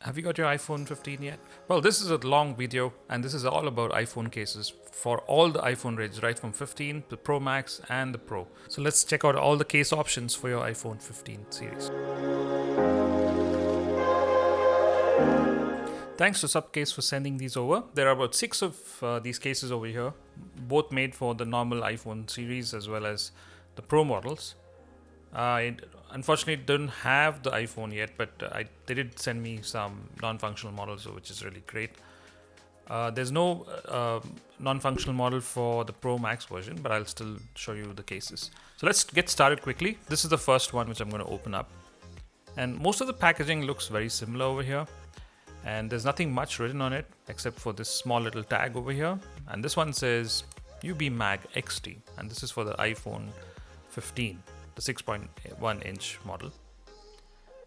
Have you got your iPhone 15 yet? Well, this is a long video, and this is all about iPhone cases for all the iPhone ranges, right from 15 to Pro Max and the Pro. So let's check out all the case options for your iPhone 15 series. Thanks to SupCase for sending these over. There are about 6 of these cases over here, both made for the normal iPhone series as well as the Pro models. It unfortunately didn't have the iPhone yet, but they did send me some non-functional models, which is really great. There's no non-functional model for the Pro Max version, but I'll still show you the cases. So let's get started quickly. This is the first one which I'm going to open up. And most of the packaging looks very similar over here. And there's nothing much written on it except for this small little tag over here. And this one says UB Mag XT. And this is for the iPhone 15. The 6.1 inch model.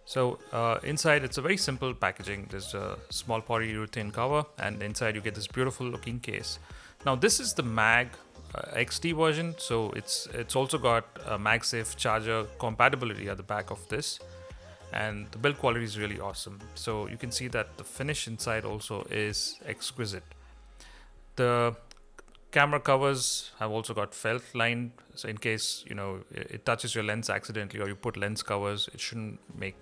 So inside it's a very simple packaging. There's a small polyurethane cover, and inside you get this beautiful looking case. Now this is the Mag XT version, so it's also got a Magsafe charger compatibility at the back of this, and the build quality is really awesome. So you can see that the finish inside also is exquisite. The camera covers have also got felt lined, so in case it touches your lens accidentally or you put lens covers, it shouldn't make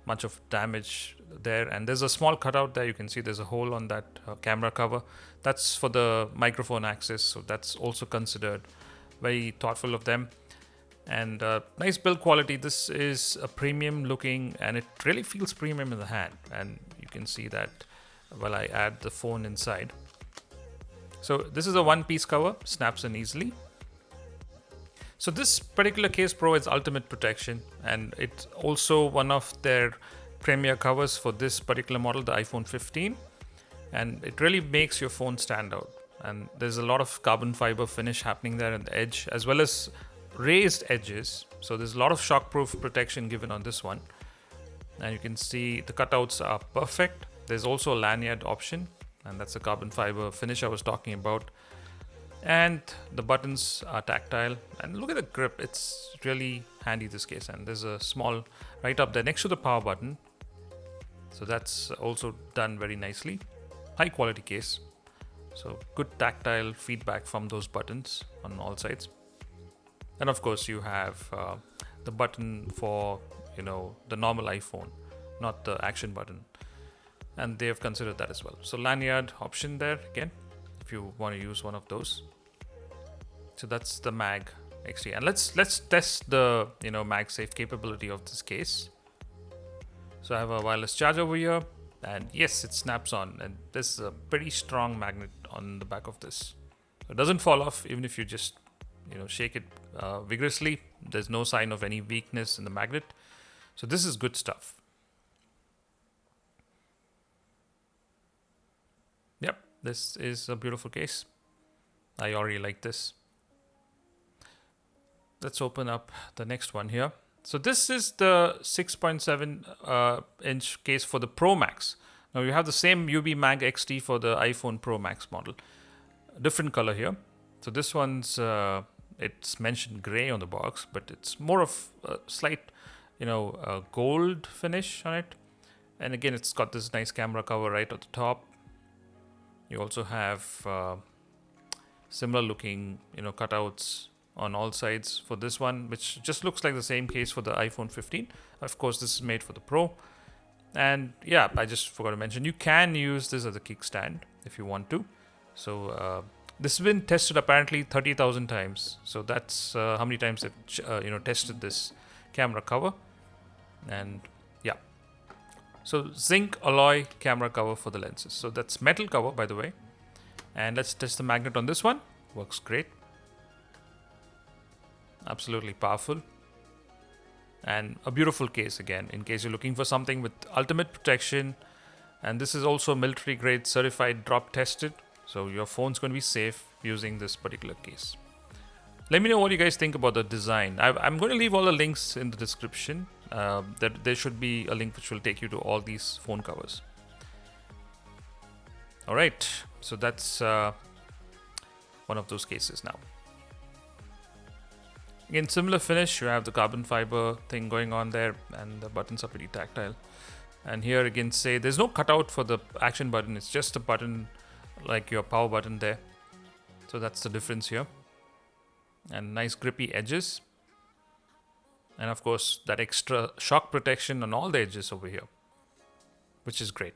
much of damage there. And there's a small cutout there. You can see there's a hole on that camera cover. That's for the microphone access, so that's also considered. Very thoughtful of them. And nice build quality. This is a premium looking, and it really feels premium in the hand, and you can see that while I add the phone inside. So this is a one-piece cover, snaps in easily. So this particular case provides ultimate protection, and it's also one of their premier covers for this particular model, the iPhone 15. And it really makes your phone stand out. And there's a lot of carbon fiber finish happening there on the edge, as well as raised edges. So there's a lot of shockproof protection given on this one. And you can see the cutouts are perfect. There's also a lanyard option, and that's the carbon fiber finish I was talking about. And the buttons are tactile, and look at the grip. It's really handy, this case. And there's a small right up there next to the power button, so that's also done very nicely. High quality case, so good tactile feedback from those buttons on all sides. And of course you have the button for the normal iPhone, not the action button, and they have considered that as well. So lanyard option there again if you want to use one of those. So that's the Mag XT, and let's test the Magsafe capability of this case. So I have a wireless charger over here, and yes, it snaps on, and there's a pretty strong magnet on the back of this. It doesn't fall off even if you just shake it vigorously. There's no sign of any weakness in the magnet, so this is good stuff. Yep, this is a beautiful case. I already like this. Let's open up the next one here. So this is the 6.7 inch case for the Pro Max. Now you have the same UB Mag XT for the iPhone Pro Max model. Different color here. So this one's it's mentioned gray on the box, but it's more of a slight gold finish on it. And again, it's got this nice camera cover right at the top. You also have similar looking cutouts on all sides for this one, which just looks like the same case for the iPhone 15. Of course, this is made for the Pro. And yeah, I just forgot to mention, you can use this as a kickstand if you want to. So this has been tested apparently 30,000 times. So that's how many times they've tested this camera cover. And yeah, so zinc alloy camera cover for the lenses. So that's metal cover, by the way. And let's test the magnet on this one. Works great. Absolutely powerful. And a beautiful case again, in case you're looking for something with ultimate protection. And this is also military grade certified drop tested. So your phone's going to be safe using this particular case. Let me know what you guys think about the design. I'm going to leave all the links in the description. There should be a link which will take you to all these phone covers. All right, so that's one of those cases now. Again, similar finish. You have the carbon fiber thing going on there, and the buttons are pretty tactile. And here again, say there's no cutout for the action button. It's just a button like your power button there. So that's the difference here. And nice grippy edges. And of course, that extra shock protection on all the edges over here, which is great.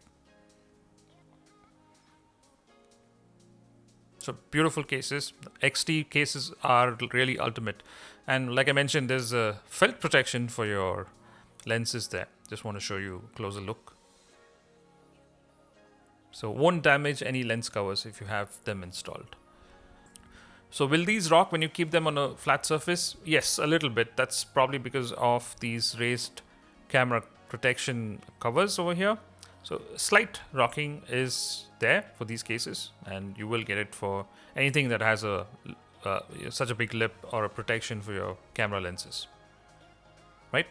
So beautiful cases. XT cases are really ultimate. And like I mentioned, there's a felt protection for your lenses there. Just want to show you a closer look. So won't damage any lens covers if you have them installed. So will these rock when you keep them on a flat surface? Yes, a little bit. That's probably because of these raised camera protection covers over here. So slight rocking is there for these cases, and you will get it for anything that has a such a big lip or a protection for your camera lenses, right?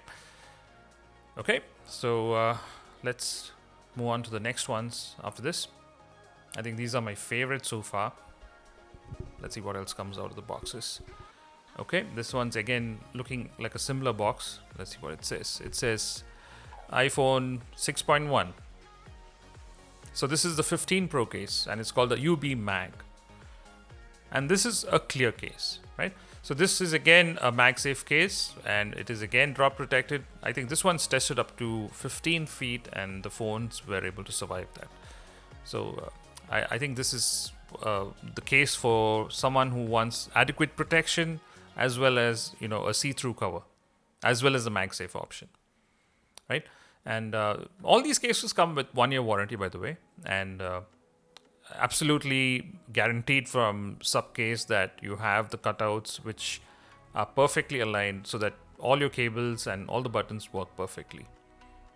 Okay, so let's move on to the next ones after this. I think these are my favorites so far. Let's see what else comes out of the boxes. Okay, this one's again looking like a similar box. Let's see what it says. It says iPhone 6.1. So this is the 15 Pro case, and it's called the UB Mag. And this is a clear case, right? So this is again a Magsafe case, and it is again drop protected. I think this one's tested up to 15 feet, and the phones were able to survive that. So I think this is the case for someone who wants adequate protection, as well as a see-through cover, as well as the Magsafe option, right? And all these cases come with 1-year warranty, by the way, and absolutely guaranteed from SupCase that you have the cutouts which are perfectly aligned so that all your cables and all the buttons work perfectly,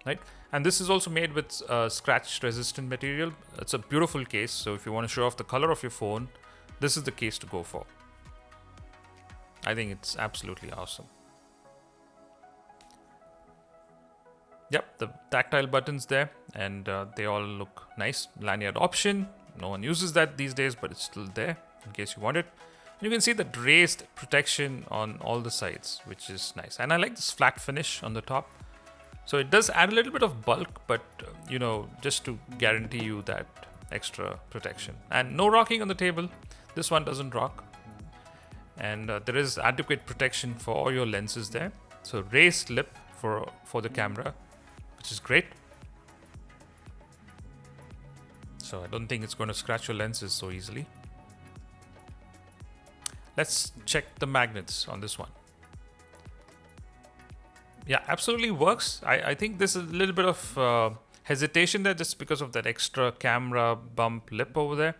right? And this is also made with scratch resistant material. It's a beautiful case, so if you want to show off the color of your phone, this is the case to go for. I think it's absolutely awesome. Yep, the tactile buttons there, and they all look nice. Lanyard option. No one uses that these days, but it's still there in case you want it. And you can see the raised protection on all the sides, which is nice. And I like this flat finish on the top. So it does add a little bit of bulk, but just to guarantee you that extra protection. And no rocking on the table. This one doesn't rock. And there is adequate protection for all your lenses there. So raised lip for the camera, which is great. So I don't think it's going to scratch your lenses so easily. Let's check the magnets on this one. Yeah, absolutely works. I think there's a little bit of hesitation there just because of that extra camera bump lip over there.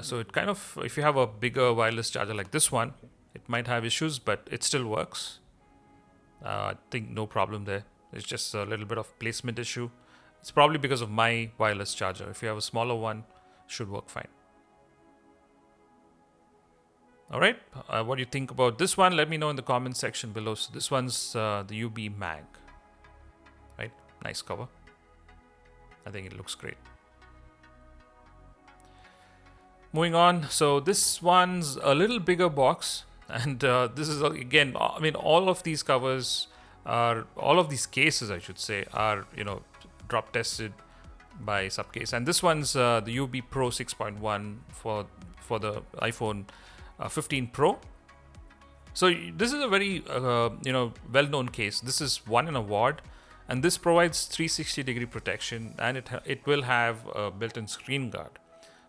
So it kind of, if you have a bigger wireless charger like this one, it might have issues, but it still works. I think no problem there. It's just a little bit of placement issue. It's probably because of my wireless charger. If you have a smaller one, it should work fine. All right, what do you think about this one? Let me know in the comments section below. So this one's the UB Mag, right? Nice cover. I think it looks great. Moving on, so this one's a little bigger box, and this is again, I mean, all of these covers are, all of these cases, I should say, are drop tested by SupCase, and this one's the UB Pro 6.1 for the iPhone 15 Pro. So this is a very well-known case. This is won an award, and this provides 360-degree protection, and it will have a built-in screen guard.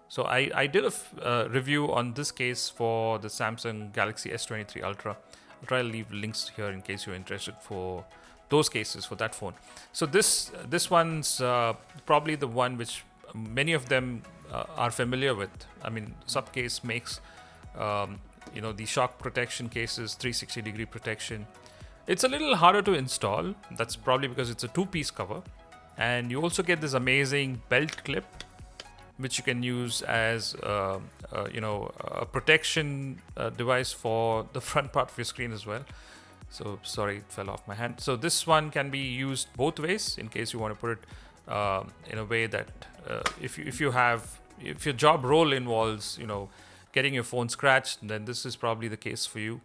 So I did a review on this case for the Samsung Galaxy S23 Ultra. I'll try to leave links here in case you're interested for those cases for that phone. So this one's probably the one which many of them are familiar with. I mean, SupCase makes the shock protection cases, 360-degree protection. It's a little harder to install. That's probably because it's a two-piece cover, and you also get this amazing belt clip, which you can use as a protection device for the front part of your screen as well. So sorry, it fell off my hand. So this one can be used both ways in case you want to put it in a way that if your job role involves getting your phone scratched, then this is probably the case for you.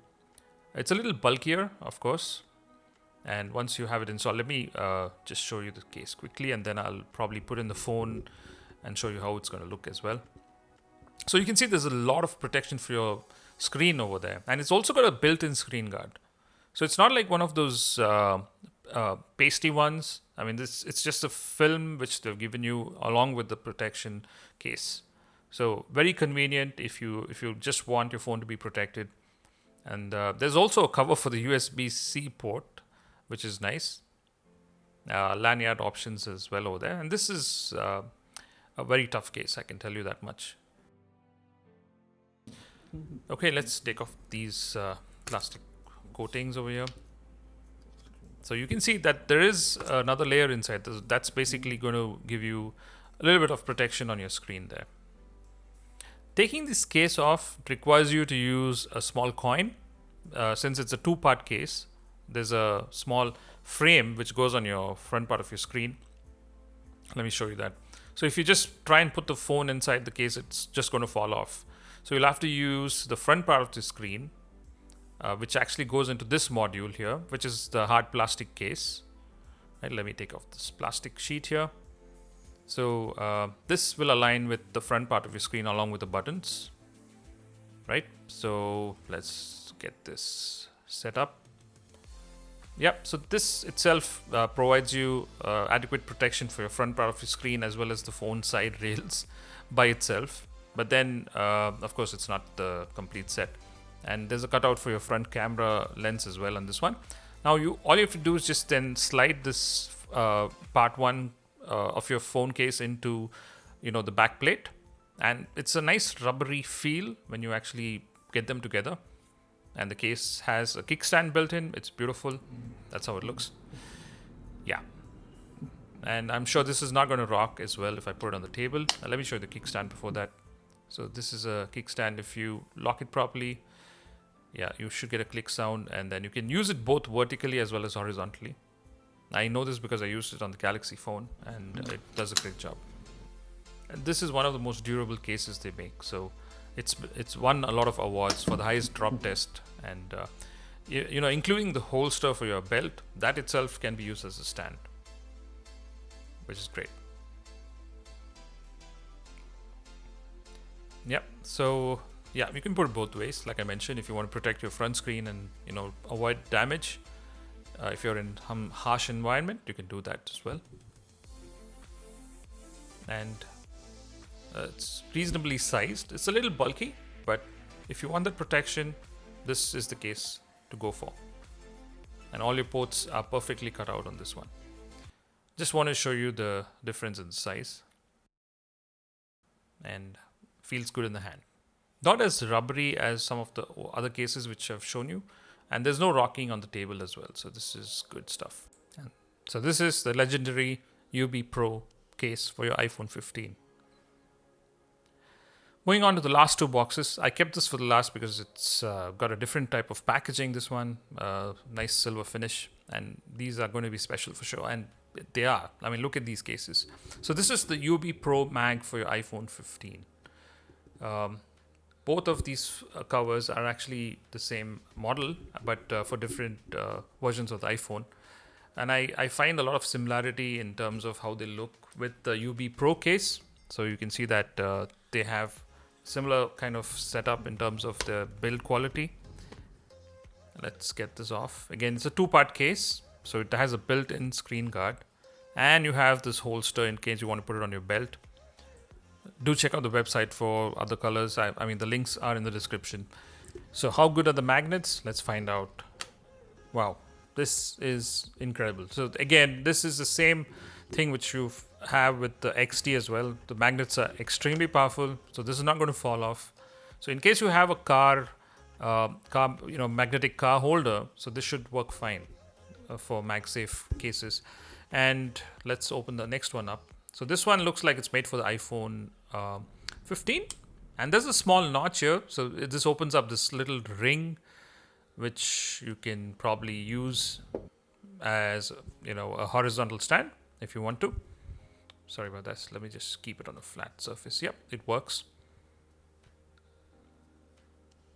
It's a little bulkier, of course, And once you have it installed, let me just show you the case quickly, and then I'll probably put in the phone and show you how it's going to look as well. So you can see there's a lot of protection for your screen over there, and it's also got a built-in screen guard. So it's not like one of those pasty ones. I mean, it's just a film which they've given you along with the protection case. So very convenient if you just want your phone to be protected. And there's also a cover for the USB-C port, which is nice. Lanyard options as well over there. And this is a very tough case, I can tell you that much. Okay, let's take off these plastic coatings over here. So you can see that there is another layer inside. That's basically going to give you a little bit of protection on your screen there. Taking this case off requires you to use a small coin. Since it's a two-part case, there's a small frame which goes on your front part of your screen. Let me show you that. So if you just try and put the phone inside the case, it's just going to fall off. So you'll have to use the front part of the screen, which actually goes into this module here, which is the hard plastic case. Right, let me take off this plastic sheet here. So this will align with the front part of your screen along with the buttons. Right, so let's get this set up. Yep, so this itself provides you adequate protection for your front part of your screen as well as the phone side rails by itself. But then, of course, it's not the complete set. And there's a cutout for your front camera lens as well on this one. Now, all you have to do is just then slide this part one of your phone case into, the back plate. And it's a nice rubbery feel when you actually get them together. And the case has a kickstand built in. It's beautiful. That's how it looks. Yeah. And I'm sure this is not going to rock as well if I put it on the table. Let me show you the kickstand before that. So this is a kickstand. If you lock it properly, yeah, you should get a click sound. And then you can use it both vertically as well as horizontally. I know this because I used it on the Galaxy phone, and it does a great job. And this is one of the most durable cases they make. So it's won a lot of awards for the highest drop test, and including the holster for your belt. That itself can be used as a stand, which is great. Yeah, so yeah, you can put it both ways. Like I mentioned, if you want to protect your front screen and avoid damage, if you're in some harsh environment, you can do that as well. And it's reasonably sized. It's a little bulky, but if you want that protection, this is the case to go for. And all your ports are perfectly cut out on this one. Just want to show you the difference in size. And feels good in the hand. Not as rubbery as some of the other cases which I've shown you. And there's no rocking on the table as well. So this is good stuff. And so this is the legendary UB Pro case for your iPhone 15. Moving on to the last two boxes. I kept this for the last because it's got a different type of packaging, this one. Nice silver finish. And these are going to be special for sure. And they are. I mean, look at these cases. So this is the UB Pro Mag for your iPhone 15. Both of these covers are actually the same model, but for different versions of the iPhone. And I find a lot of similarity in terms of how they look with the UB Pro case. So you can see that they have similar kind of setup in terms of the build quality. Let's get this off. Again, it's a two-part case, so it has a built-in screen guard, and you have this holster in case you want to put it on your belt. Do check out the website for other colors. I mean, the links are in the description. So how good are the magnets? Let's find out. Wow, this is incredible. So again, this is the same thing which you have with the XT as well. The magnets are extremely powerful, so this is not going to fall off. So in case you have a magnetic car holder, so this should work fine for Magsafe cases. And let's open the next one up. So this one looks like it's made for the iPhone 15, and there's a small notch here. So this opens up this little ring, which you can probably use as a horizontal stand if you want to. Sorry about that. Let me just keep it on a flat surface. Yep, it works.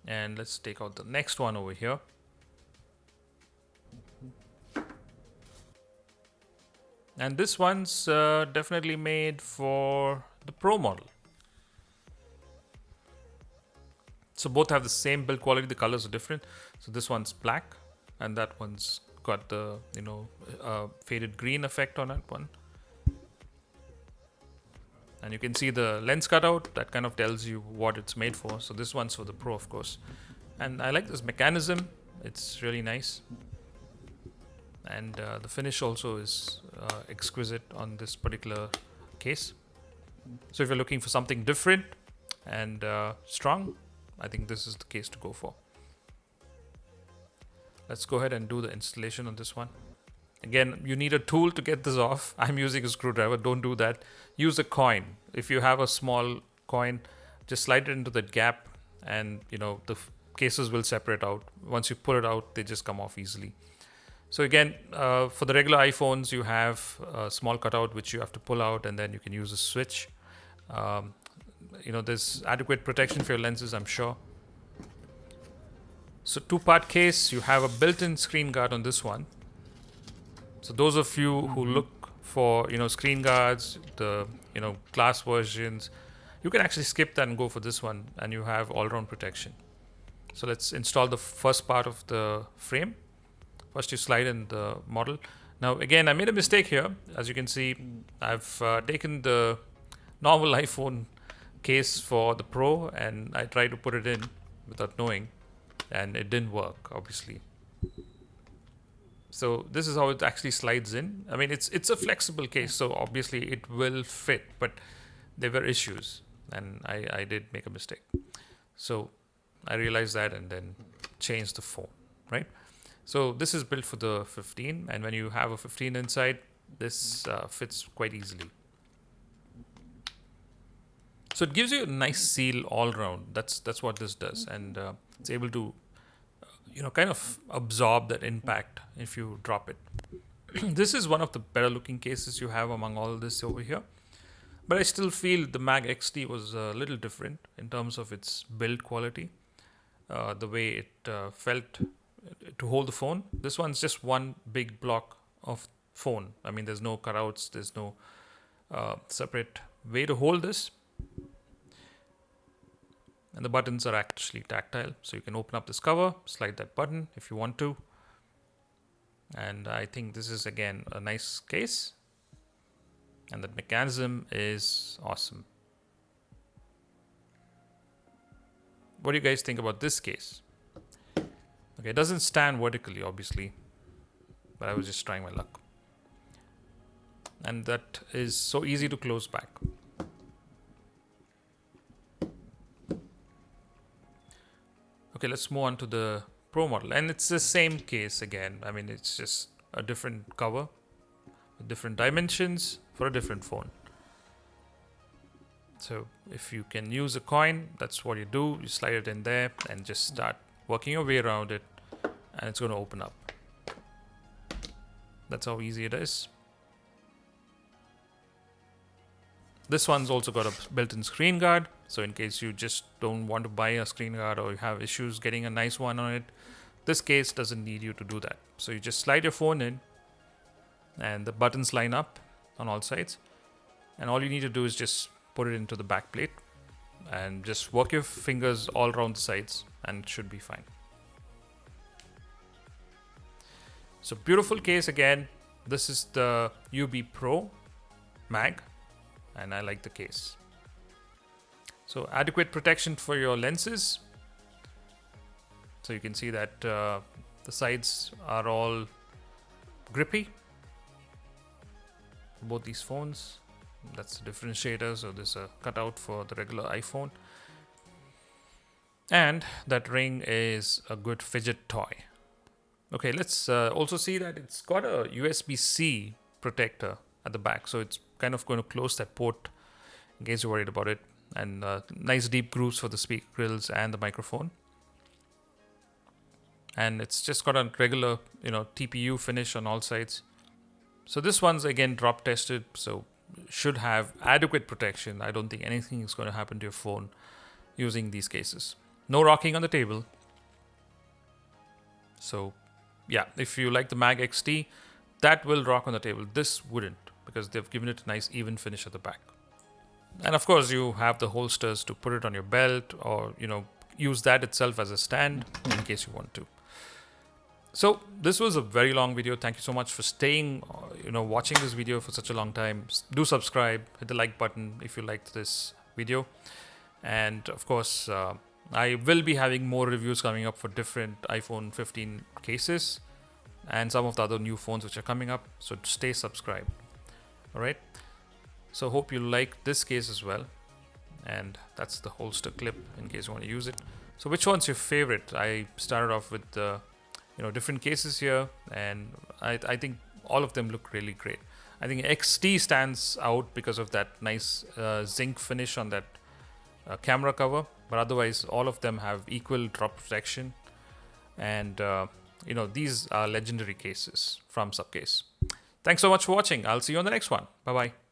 And let's take out the next one over here. And this one's definitely made for the Pro model. So both have the same build quality. The colors are different. So this one's black, and that one's got the faded green effect on that one. And you can see the lens cutout. That kind of tells you what it's made for. So this one's for the Pro, of course. And I like this mechanism. It's really nice. And the finish also is exquisite on this particular case. So if you're looking for something different and strong, I think this is the case to go for. Let's go ahead and do the installation on this one. Again, you need a tool to get this off. I'm using a screwdriver. Don't do that. Use a coin. If you have a small coin, just slide it into the gap, and the cases will separate out. Once you pull it out, they just come off easily. So again, for the regular iPhones, you have a small cutout which you have to pull out, and then you can use a switch. There's adequate protection for your lenses, I'm sure. So 2-part case, you have a built-in screen guard on this one. So those of you who look for screen guards, the glass versions, you can actually skip that and go for this one, and you have all-round protection. So let's install the first part of the frame. First, you slide in the model. Now, again, I made a mistake here. As you can see, I've taken the normal iPhone case for the Pro, and I tried to put it in without knowing, and it didn't work, obviously. So this is how it actually slides in. I mean, it's a flexible case, so obviously it will fit, but there were issues, and I did make a mistake. So I realized that and then changed the phone, right? So this is built for the 15, and when you have a 15 inside, this fits quite easily. So it gives you a nice seal all around. That's what this does, and it's able to kind of absorb that impact if you drop it. This is one of the better looking cases you have among all this over here. But I still feel the Mag XT was a little different in terms of its build quality, the way it felt to hold the phone. This one's just one big block of phone. I mean, there's no cutouts, there's no separate way to hold this. And the buttons are actually tactile, so you can open up this cover, slide that button if you want to. And I think this is, again, a nice case, and the mechanism is awesome. What do you guys think about this case? Okay, it doesn't stand vertically, obviously, but I was just trying my luck. And that is so easy to close back. Okay, let's move on to the Pro model. And it's the same case again. I mean, it's just a different cover with different dimensions for a different phone. So if you can use a coin, that's what you do. You slide it in there and just start working your way around it, and it's going to open up. That's how easy it is. This one's also got a built-in screen guard. So in case you just don't want to buy a screen guard or you have issues getting a nice one on it, this case doesn't need you to do that. So you just slide your phone in, and the buttons line up on all sides. And all you need to do is just put it into the back plate and just work your fingers all around the sides, and it should be fine. So beautiful case again. This is the UB Pro Mag, and I like the case. So adequate protection for your lenses. So you can see that the sides are all grippy. Both these phones. That's the differentiator. So there's a cutout for the regular iPhone. And that ring is a good fidget toy. Okay, let's also see that it's got a USB-C protector at the back. So it's kind of going to close that port in case you're worried about it. And nice deep grooves for the speaker grills and the microphone. And it's just got a regular, TPU finish on all sides. So this one's again drop tested, so should have adequate protection. I don't think anything is going to happen to your phone using these cases. No rocking on the table. So yeah, if you like the Mag XT, that will rock on the table. This wouldn't. because they've given it a nice even finish at the back. And of course, you have the holsters to put it on your belt, or use that itself as a stand in case you want to. So this was a very long video. Thank you so much for staying, watching this video for such a long time. Do subscribe, hit the like button if you liked this video. And of course, I will be having more reviews coming up for different iPhone 15 cases and some of the other new phones which are coming up. So stay subscribed. All right. So hope you like this case as well. And that's the holster clip in case you want to use it. So which one's your favorite? I started off with the different cases here, and I think all of them look really great. I think XT stands out because of that nice zinc finish on that camera cover, but otherwise all of them have equal drop protection, and these are legendary cases from SupCase. Thanks so much for watching. I'll see you on the next one. Bye bye.